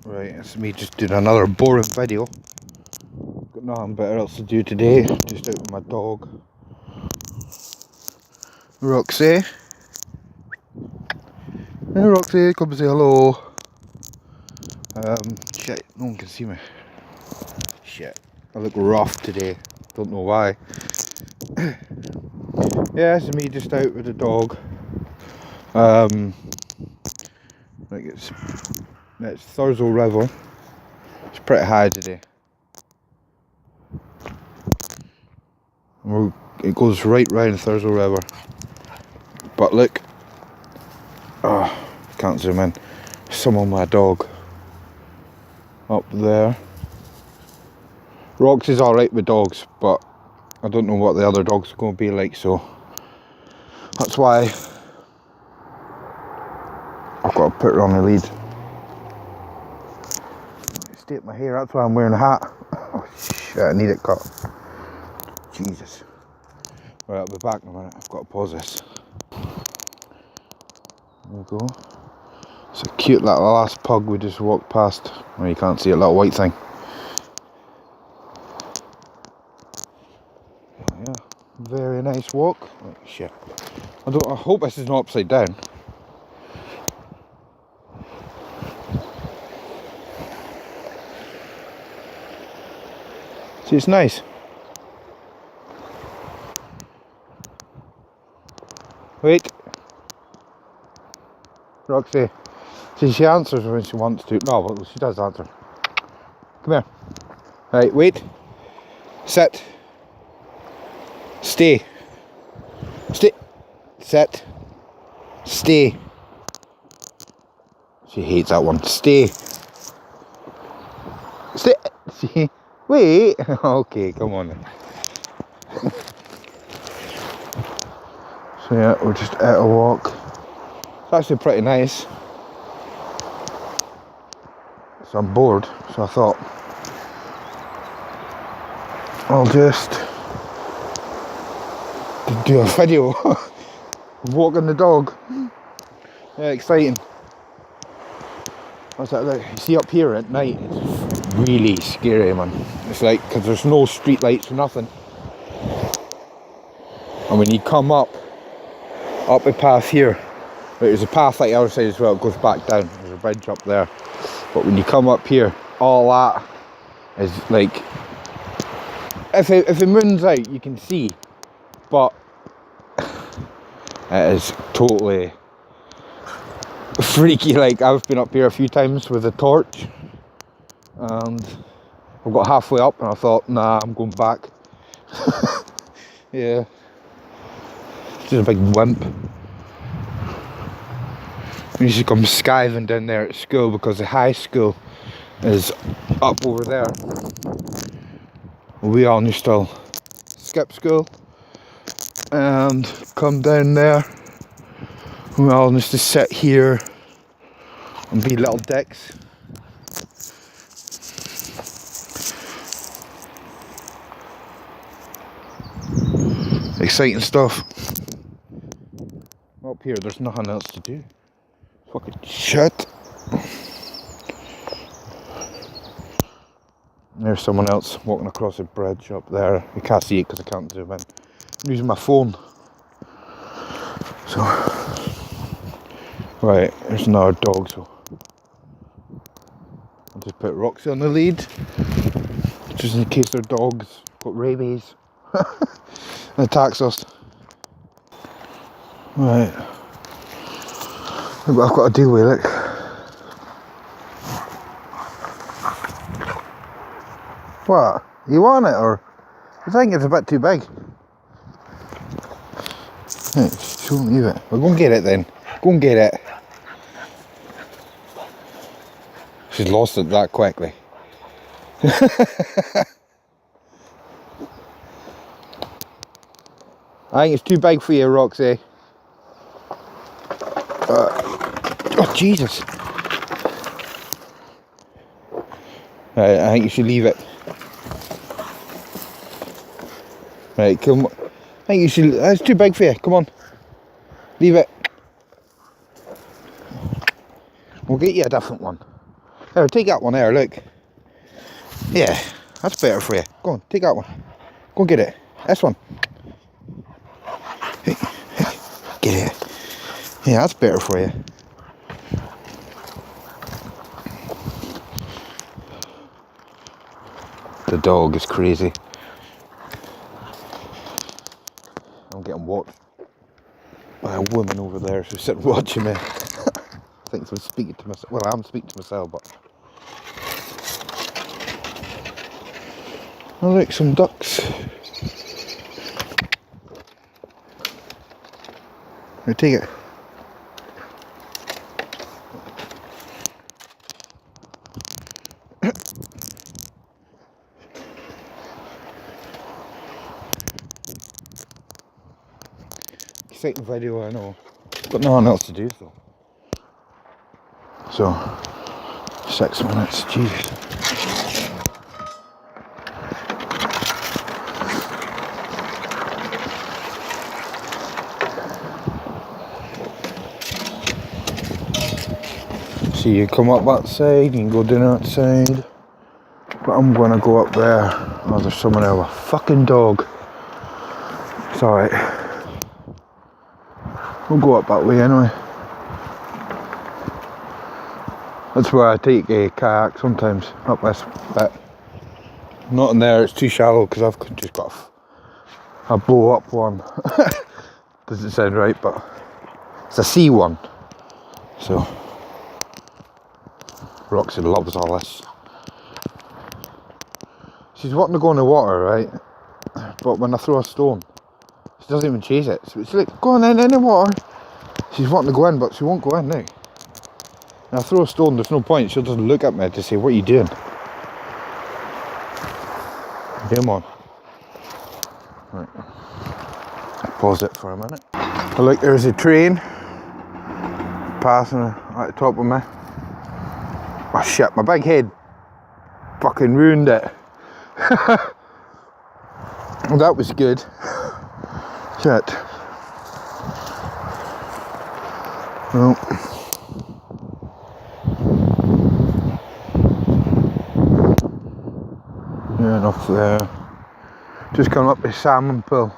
Right, it's me just doing another boring video. Got nothing better else to do today. Just out with my dog, Roxy. Hey Roxy, come and say hello. Shit, no one can see me. Shit, I look rough today. Don't know why. Yeah, it's me just out with the dog. Like it's Thurso River. It's pretty high today. It goes right round Thurso River. But look, can't zoom in. Some of my dog up there. Roxy's alright with dogs, but I don't know what the other dogs are going to be like, so that's why I've got to put her on the lead. State my hair, that's why I'm wearing a hat. Oh shit, I need it cut. Jesus. Right, I'll be back in a minute. I've got to pause this. There we go. It's a cute little last pug we just walked past. Well, you can't see a little white thing. Yeah, very nice walk. Oh, shit. I hope this is not upside down. See, it's nice. Wait. Roxy. See, she answers when she wants to. No, well, she does answer. Come here. Right, wait. Sit. Stay. Stay. Sit. Stay. She hates that one. Stay. Stay. See? Wait. Okay, come on then. So yeah, we're just out a walk. It's actually pretty nice. So I'm bored, so I thought I'll just do a video of walking the dog. Yeah, exciting. What's that like? You see up here at night, it's really scary, man. It's like, because there's no street lights or nothing. And when you come up a path here, right, there's a path like the other side as well, it goes back down. There's a bridge up there. But when you come up here, all that is like, if it moons out, you can see, but it is totally freaky. Like, I've been up here a few times with a torch, and I got halfway up, and I thought, nah, I'm going back. Yeah, just a big wimp. We used to come skiving down there at school because the high school is up over there. We all used to skip school and come down there. We all used to sit here and be little dicks. Exciting stuff. Up here there's nothing else to do. Fucking shit. There's someone else walking across a bridge up there. You can't see it because I can't zoom in. I'm using my phone. So, right, there's another dog, so I'll just put Roxy on the lead, just in case their dog's got rabies and attacks us. Right. Look what I've got to deal with, look. What? You want it, or? I think it's a bit too big. Right, just don't leave it. Well, go and get it then. Go and get it. She's lost it that quickly. I think it's too big for you, Roxy. Oh, Jesus. Right, I think you should leave it. Right, come on. I think you should. It's too big for you. Come on. Leave it. We'll get you a different one. Here, take that one there, look. Yeah, that's better for you. Go on, take that one. Go and get it. This one. Hey, hey, get it. Yeah, that's better for you. The dog is crazy. I'm getting watched by a woman over there who's sitting watching me. I think I'm speaking to myself. Well, I'm speaking to myself, but. I like some ducks. Here, take it. Exciting video, I know. Got nothing else to do, though. So, 6 minutes, Jesus. So you come up that side, you can go down that side. But I'm gonna go up there. Oh, there's someone there with a fucking dog. It's alright. We'll go up that way anyway. That's where I take a kayak sometimes, up this bit. Not in there, it's too shallow because I've just got a blow up one. Doesn't sound right, but it's a sea one. So, Roxy loves all this. She's wanting to go in the water, right? But when I throw a stone, she doesn't even chase it. So it's like, go on in the water. She's wanting to go in, but she won't go in now. And I throw a stone, there's no point. She doesn't look at me to say, what are you doing? Come on. Right. Pause it for a minute. Oh, look, there's a train passing at the top of me. Oh shit, my big head fucking ruined it. Well, that was good. Shit. Well. Yeah, enough there. Just come up the salmon pool.